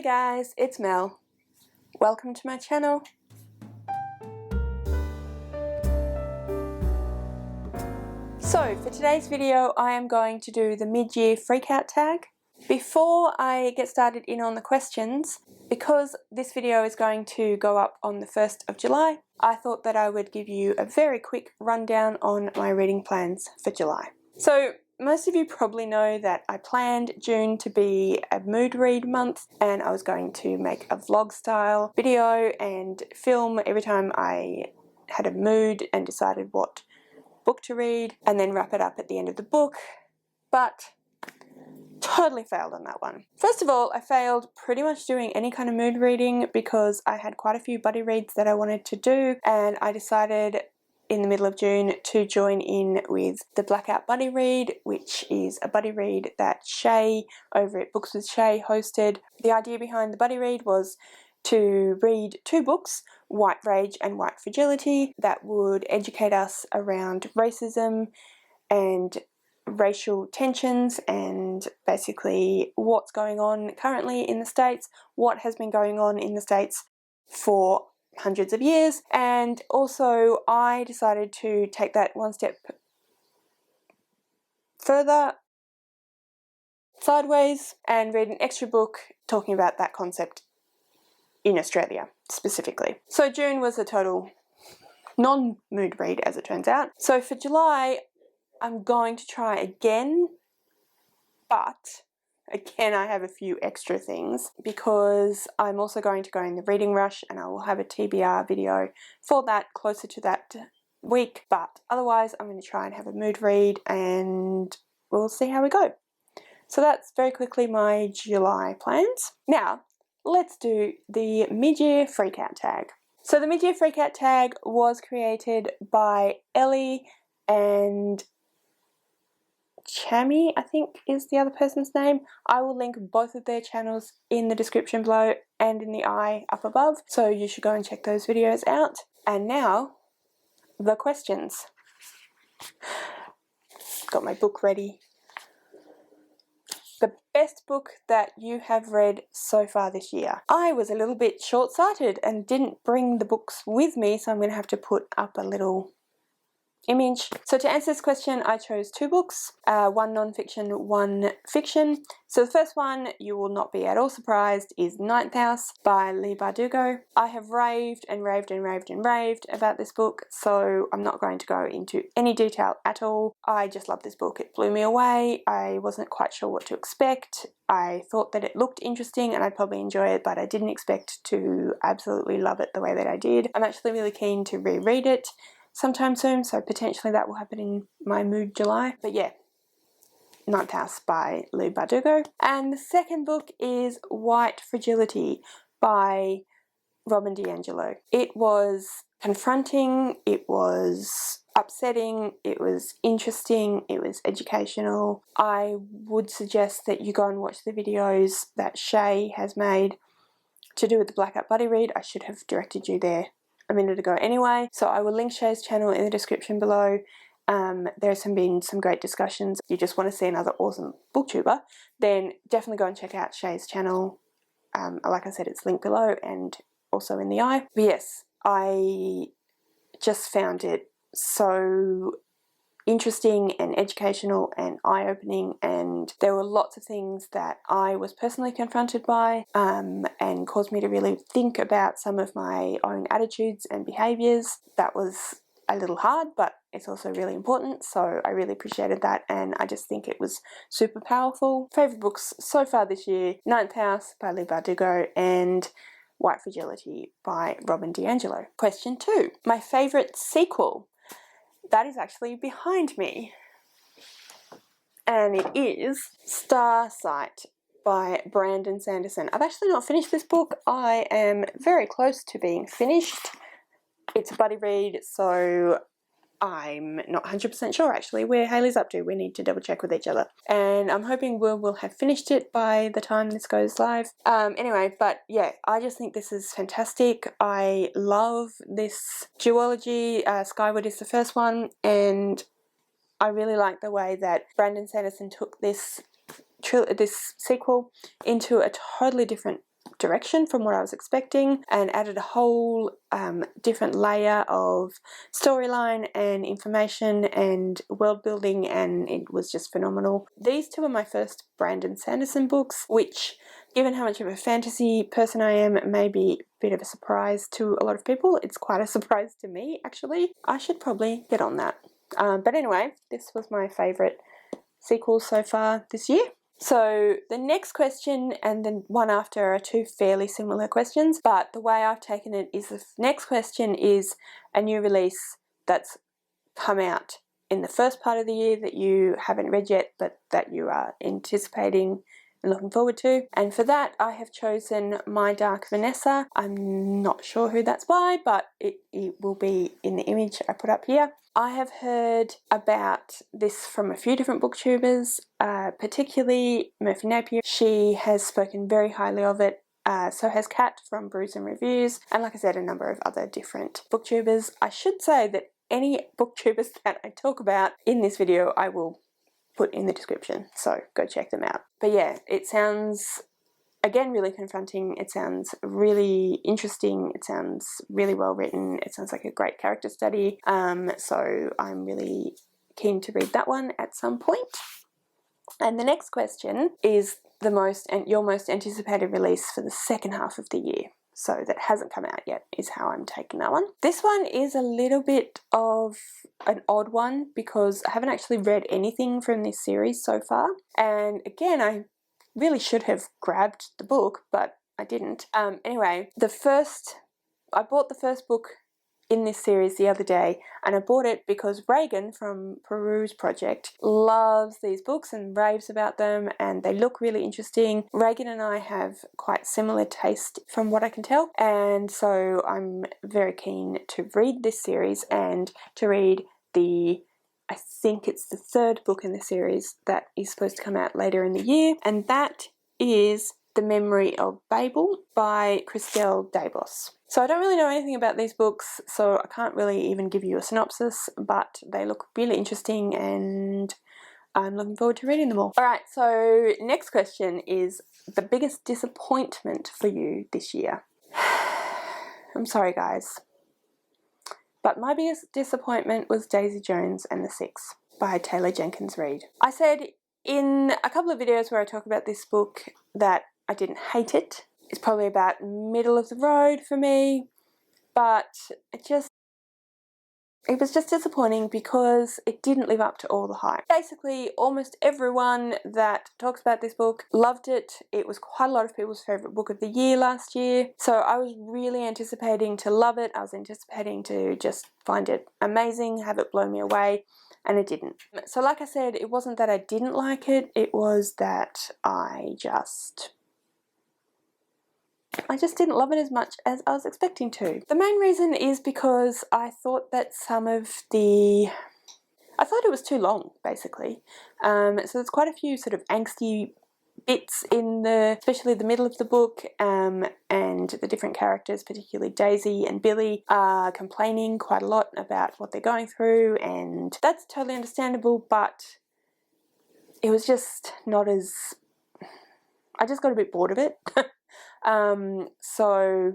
Hey guys, it's Mel. Welcome to my channel. So for today's video I am going to do the mid-year freakout tag. Before I get started in on the questions, because this video is going to go up on the 1st of July, I thought that I would give you a very quick rundown on my reading plans for July. So most of you probably know that I planned June to be a mood read month, and I was going to make a vlog style video and film every time I had a mood and decided what book to read, and then wrap it up at the end of the book, but totally failed on that one. First of all, I failed pretty much doing any kind of mood reading because I had quite a few buddy reads that I wanted to do, and I decided in the middle of June to join in with the Blackout Buddy Read, which is a buddy read that Shay over at Books with Shay hosted. The idea behind the buddy read was to read two books, White Rage and White Fragility, that would educate us around racism and racial tensions and basically what's going on currently in the States, what has been going on in the States for hundreds of years. And also I decided to take that one step further sideways and read an extra book talking about that concept in Australia specifically. So June was a total non-mood read as it turns out. So for July I'm going to try again, but again I have a few extra things because I'm also going to go in the reading rush, and I will have a TBR video for that closer to that week. But otherwise I'm going to try and have a mood read and we'll see how we go. So that's very quickly my July plans. Now let's do the mid-year freakout tag. So the mid-year freakout tag was created by Ellie and Chammy, I think is the other person's name. I will link both of their channels in the description below and in the eye up above, so you should go and check those videos out. And now, the questions. Got my book ready. The best book that you have read so far this year. I was a little bit short-sighted and didn't bring the books with me, so I'm going to have to put up a little image. So to answer this question I chose two books, one non-fiction, one fiction. So the first one, you will not be at all surprised, is Ninth House by Leigh Bardugo. I have raved and raved and raved and raved about this book, so I'm not going to go into any detail at all. I just love this book. It blew me away. I wasn't quite sure what to expect. I thought that it looked interesting and I'd probably enjoy it, but I didn't expect to absolutely love it the way that I did. I'm actually really keen to reread it sometime soon, so potentially that will happen in my mood July. But yeah, Ninth House by Leigh Bardugo. And the second book is White Fragility by Robin DiAngelo. It was confronting, it was upsetting, it was interesting, it was educational. I would suggest that you go and watch the videos that Shay has made to do with the Blackout Buddy Read. I should have directed you there a minute ago anyway, so I will link Shay's channel in the description below. There's been some great discussions. If you just want to see another awesome booktuber, then definitely go and check out Shay's channel. Like I said, it's linked below and also in the eye. But yes, I just found it so interesting and educational and eye-opening, and there were lots of things that I was personally confronted by and caused me to really think about some of my own attitudes and behaviours. That was a little hard, but it's also really important, so I really appreciated that, and I just think it was super powerful. Favourite books so far this year: Ninth House by Leigh Bardugo and White Fragility by Robin DiAngelo. Question 2. My favourite sequel. That is actually behind me, and it is Starsight by Brandon Sanderson. I've actually not finished this book. I am very close to being finished. It's a buddy read, so I'm not 100% sure actually where Hayley's up to. We need to double check with each other, and I'm hoping we'll have finished it by the time this goes live. Anyway, but yeah, I just think this is fantastic. I love this duology. Skyward is the first one, and I really like the way that Brandon Sanderson took this sequel into a totally different direction from what I was expecting, and added a whole different layer of storyline and information and world building, and it was just phenomenal. These two are my first Brandon Sanderson books, which, given how much of a fantasy person I am, may be a bit of a surprise to a lot of people. It's quite a surprise to me, actually. I should probably get on that. But anyway, this was my favourite sequel so far this year. So the next question and the one after are two fairly similar questions, but the way I've taken it is the next question is a new release that's come out in the first part of the year that you haven't read yet, but that you are anticipating and looking forward to. And for that, I have chosen My Dark Vanessa. I'm not sure who that's by, but it will be in the image I put up here. I have heard about this from a few different booktubers, particularly Merphy Napier. She has spoken very highly of it. So has Kat from Brews and Reviews, and like I said, a number of other different booktubers. I should say that any booktubers that I talk about in this video I will put in the description, so go check them out. But yeah, it sounds, again, really confronting. It sounds really interesting. It sounds really well written. It sounds like a great character study. So I'm really keen to read that one at some point. And the next question is your most anticipated release for the second half of the year. So that hasn't come out yet is how I'm taking that one. This one is a little bit of an odd one because I haven't actually read anything from this series so far. And again, I really should have grabbed the book, but I didn't. Anyway, I bought the first book in this series the other day, and I bought it because Reagan from Peru's Project loves these books and raves about them, and they look really interesting. Reagan and I have quite similar taste from what I can tell, and so I'm very keen to read this series and to read I think it's the third book in the series that is supposed to come out later in the year, and that is The Memory of Babel by Christelle Davos. So I don't really know anything about these books, so I can't really even give you a synopsis, but they look really interesting and I'm looking forward to reading them all. Alright, so next question is the biggest disappointment for you this year. I'm sorry guys, but my biggest disappointment was Daisy Jones and the Six by Taylor Jenkins Reid. I said in a couple of videos where I talk about this book that I didn't hate it. It's probably about middle of the road for me, but it was just disappointing because it didn't live up to all the hype. Basically, almost everyone that talks about this book loved it. It was quite a lot of people's favourite book of the year last year, so I was really anticipating to love it. I was anticipating to just find it amazing, have it blow me away, and it didn't. So like I said, it wasn't that I didn't like it, it was that I just didn't love it as much as I was expecting to. The main reason is because I thought that I thought it was too long, basically. So there's quite a few sort of angsty bits in especially the middle of the book, and the different characters, particularly Daisy and Billy, are complaining quite a lot about what they're going through, and that's totally understandable, but it was just not as... I just got a bit bored of it. So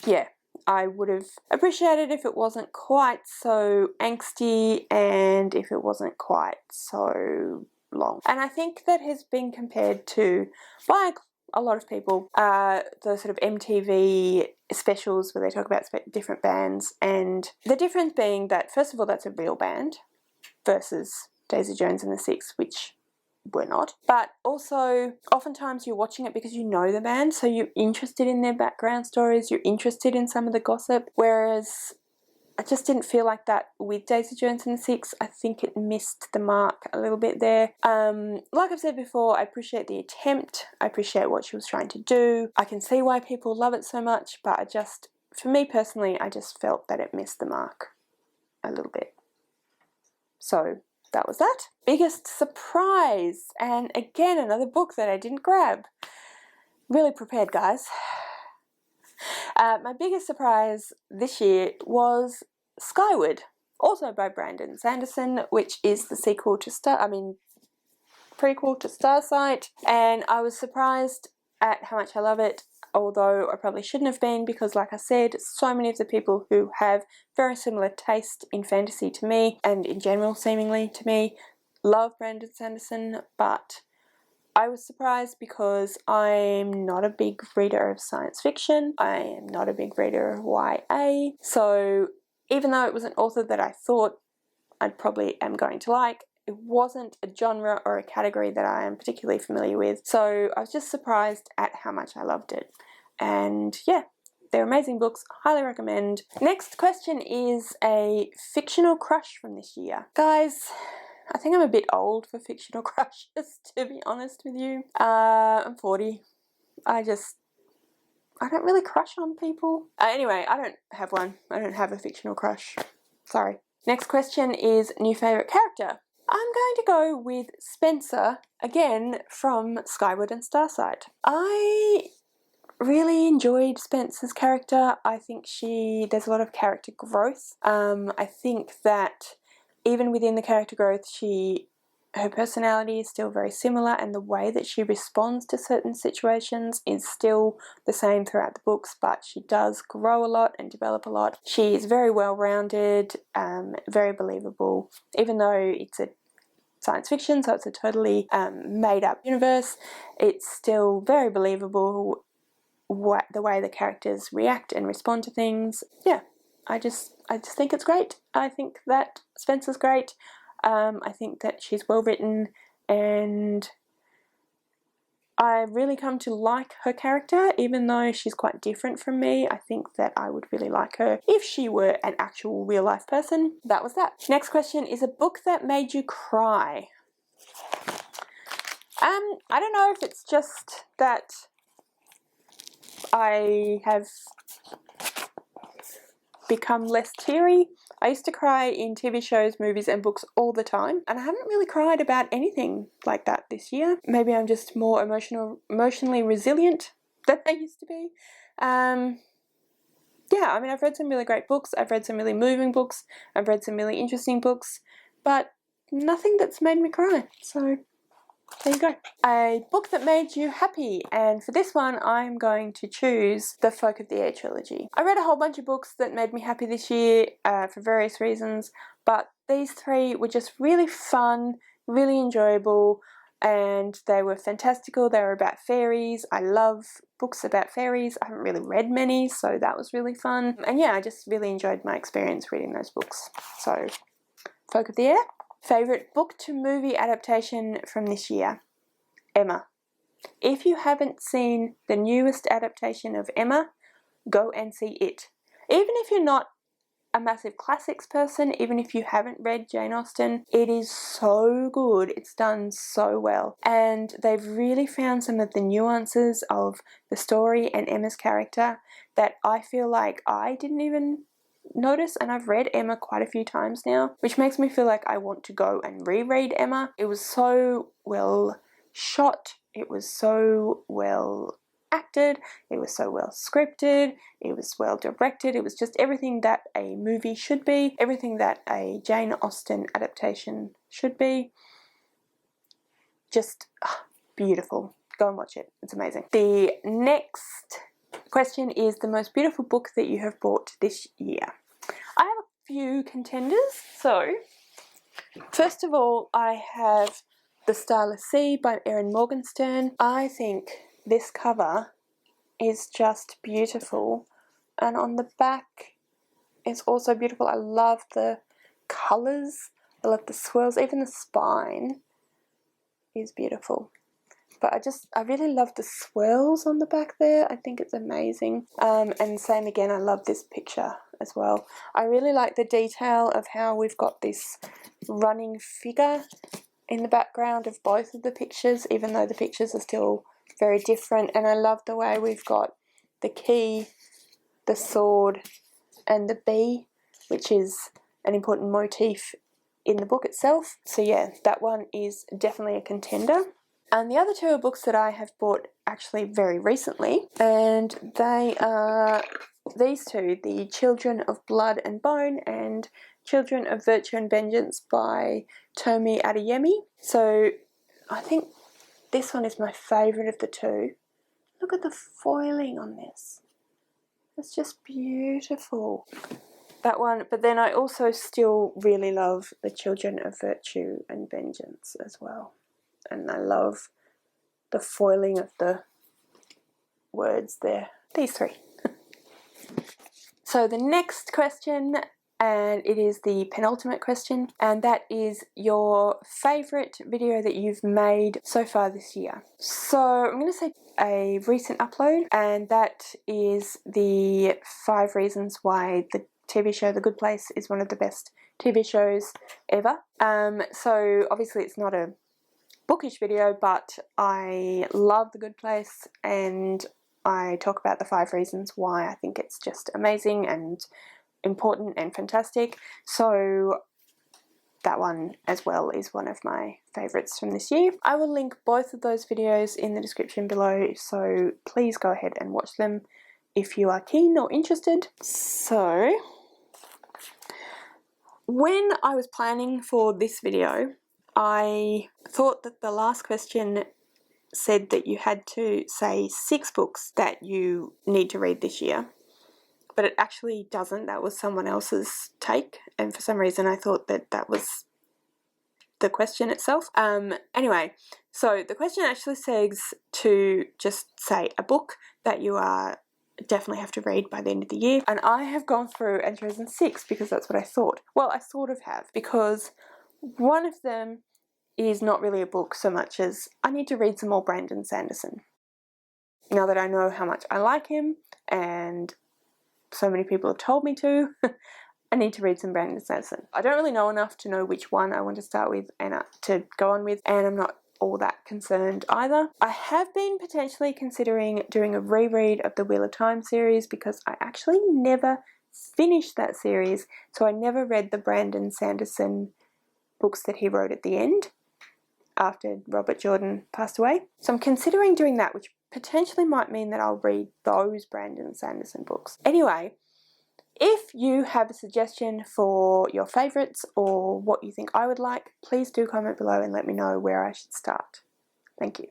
yeah, I would have appreciated if it wasn't quite so angsty and if it wasn't quite so long. And I think that has been compared to, by a lot of people, the sort of MTV specials where they talk about different bands, and the difference being that, first of all, that's a real band versus Daisy Jones and the Six, which were not. But also, oftentimes you're watching it because you know the band, so you're interested in their background stories, you're interested in some of the gossip, whereas I just didn't feel like that with Daisy Jones and the Six. I think it missed the mark a little bit there. Like I've said before, I appreciate the attempt, I appreciate what she was trying to do, I can see why people love it so much, but for me personally, I just felt that it missed the mark a little bit. So that was that. Biggest surprise, and again another book that I didn't grab. Really prepared, guys. My biggest surprise this year was Skyward, also by Brandon Sanderson, which is the prequel to Starsight, and I was surprised at how much I love it, although I probably shouldn't have been, because like I said, so many of the people who have very similar taste in fantasy to me, and in general seemingly to me, love Brandon Sanderson, but I was surprised because I'm not a big reader of science fiction. I am not a big reader of YA, so even though it was an author that I thought I probably am going to like, it wasn't a genre or a category that I am particularly familiar with, so I was just surprised at how much I loved it. And yeah, they're amazing books, highly recommend. Next question is a fictional crush from this year. Guys, I think I'm a bit old for fictional crushes, to be honest with you. I'm 40. I don't really crush on people. Anyway, I don't have one. I don't have a fictional crush. Sorry. Next question is new favourite character. I'm going to go with Spencer, again from Skyward and Starsight. I really enjoyed Spencer's character. I think there's a lot of character growth. I think that even within the character growth, her personality is still very similar, and the way that she responds to certain situations is still the same throughout the books, but she does grow a lot and develop a lot. She is very well-rounded, very believable, even though it's a science fiction, so it's a totally made-up universe. It's still very believable the way the characters react and respond to things. Yeah, I just think it's great. I think that Spencer's great. I think that she's well written, and I really come to like her character, even though she's quite different from me. I think that I would really like her if she were an actual real life person. That was that. Next question is a book that made you cry. I don't know if it's just that I have become less teary. I used to cry in TV shows, movies and books all the time, and I haven't really cried about anything like that this year. Maybe I'm just more emotionally resilient than I used to be. Yeah, I mean, I've read some really great books, I've read some really moving books, I've read some really interesting books, but nothing that's made me cry, so there you go. A book that made you happy, and for this one I'm going to choose the Folk of the Air trilogy. I read a whole bunch of books that made me happy this year for various reasons, but these three were just really fun, really enjoyable, and they were fantastical. They were about fairies. I love books about fairies. I haven't really read many, so that was really fun. And yeah, I just really enjoyed my experience reading those books. So, Folk of the Air. Favourite book to movie adaptation from this year? Emma. If you haven't seen the newest adaptation of Emma, go and see it. Even if you're not a massive classics person, even if you haven't read Jane Austen, it is so good. It's done so well. And they've really found some of the nuances of the story and Emma's character that I feel like I didn't even notice, and I've read Emma quite a few times now, which makes me feel like I want to go and reread Emma. It was so well shot, it was so well acted, it was so well scripted, it was well directed, it was just everything that a movie should be, everything that a Jane Austen adaptation should be. Just beautiful. Go and watch it, it's amazing. The next question is the most beautiful book that you have bought this year. I have a few contenders. So, first of all, I have The Starless Sea by Erin Morgenstern. I think this cover is just beautiful, and on the back it's also beautiful. I love the colours, I love the swirls, even the spine is beautiful. But I really love the swirls on the back there. I think it's amazing. And same again, I love this picture as well. I really like the detail of how we've got this running figure in the background of both of the pictures, even though the pictures are still very different. And I love the way we've got the key, the sword, and the bee, which is an important motif in the book itself. So yeah, that one is definitely a contender. And the other two are books that I have bought actually very recently, and they are these two, The Children of Blood and Bone and Children of Virtue and Vengeance by Tomi Adeyemi. So I think this one is my favourite of the two. look at the foiling on this. It's just beautiful. That one, but then I also still really love The Children of Virtue and Vengeance as well. And I love the foiling of the words there. These three. So the next question, and it is the penultimate question, and that is your favourite video that you've made so far this year. So I'm going to say a recent upload, and that is the 5 reasons why the TV show The Good Place is one of the best TV shows ever. So obviously it's not a bookish video, but I love The Good Place, and I talk about the 5 reasons why I think it's just amazing and important and fantastic. So that one as well is one of my favourites from this year. I will link both of those videos in the description below, so please go ahead and watch them if you are keen or interested. So when I was planning for this video, I thought that the last question said that you had to say 6 books that you need to read this year, but it actually doesn't. That was someone else's take, and for some reason I thought that that was the question itself. Anyway, so the question actually says to just say a book that you are definitely have to read by the end of the year, and I have gone through and chosen 6 because that's what I thought. Well, I sort of have, because one of them is not really a book so much as I need to read some more Brandon Sanderson. Now that I know how much I like him, and so many people have told me to, I need to read some Brandon Sanderson. I don't really know enough to know which one I want to start with and to go on with, and I'm not all that concerned either. I have been potentially considering doing a reread of the Wheel of Time series because I actually never finished that series, so I never read the Brandon Sanderson books that he wrote at the end after Robert Jordan passed away. So I'm considering doing that, which potentially might mean that I'll read those Brandon Sanderson books. Anyway, if you have a suggestion for your favourites or what you think I would like, please do comment below and let me know where I should start. Thank you.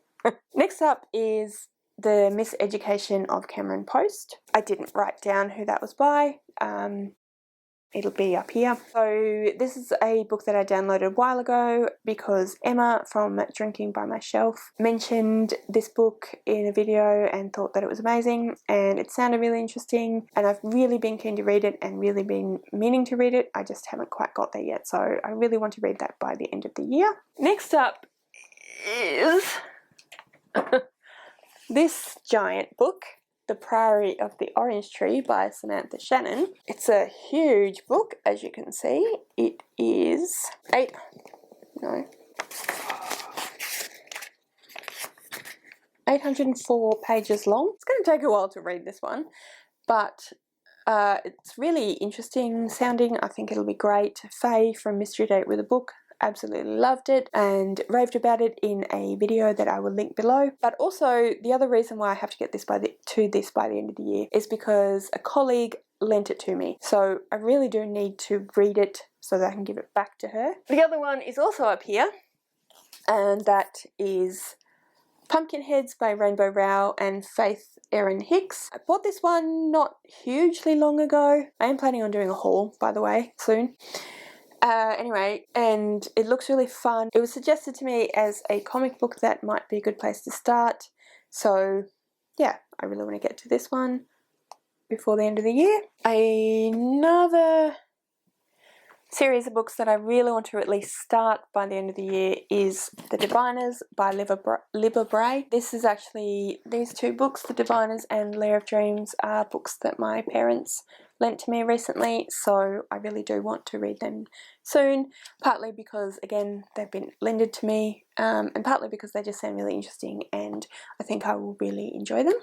Next up is The Miseducation of Cameron Post. I didn't write down who that was by. It'll be up here. So this is a book that I downloaded a while ago because Emma from Drinking by My Shelf mentioned this book in a video and thought that it was amazing, and it sounded really interesting, and I've really been keen to read it and really been meaning to read it. I just haven't quite got there yet, so I really want to read that by the end of the year. Next up is this giant book, The Priory of the Orange Tree by Samantha Shannon. It's a huge book, as you can see. It is 804 pages long. It's going to take a while to read this one, but it's really interesting sounding. I think it'll be great. Faye from Mystery Date with a Book absolutely loved it and raved about it in a video that I will link below. But also the other reason why I have to get this by the end of the year is because a colleague lent it to me, so I really do need to read it so that I can give it back to her. The other one is also up here, and that is Pumpkinheads by Rainbow Rowell and Faith Erin Hicks. I bought this one not hugely long ago. I am planning on doing a haul, by the way, soon. Anyway, and it looks really fun. It was suggested to me as a comic book that might be a good place to start. So yeah, I really want to get to this one before the end of the year. Another series of books that I really want to at least start by the end of the year is The Diviners by Libba Bray. This is actually, these 2 books, The Diviners and Lair of Dreams, are books that my parents lent to me recently, so I really do want to read them soon, partly because, again, they've been lended to me, and partly because they just sound really interesting and I think I will really enjoy them.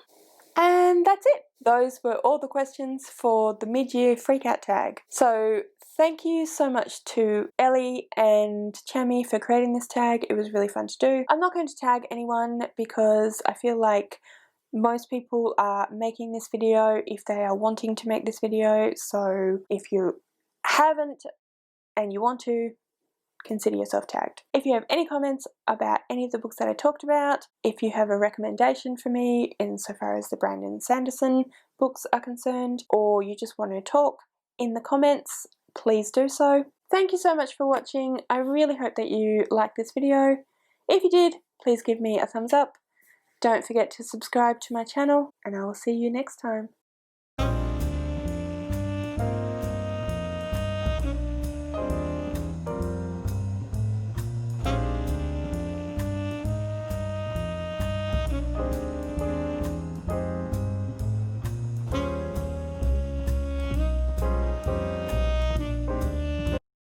And that's it. Those were all the questions for the mid-year freakout tag. So thank you so much to Ellie and Chammy for creating this tag. It was really fun to do. I'm not going to tag anyone because I feel like most people are making this video if they are wanting to make this video. So if you haven't and you want to, consider yourself tagged. If you have any comments about any of the books that I talked about, if you have a recommendation for me insofar as the Brandon Sanderson books are concerned, or you just want to talk in the comments, please do so. Thank you so much for watching. I really hope that you liked this video. If you did, please give me a thumbs up. Don't forget to subscribe to my channel, and I will see you next time.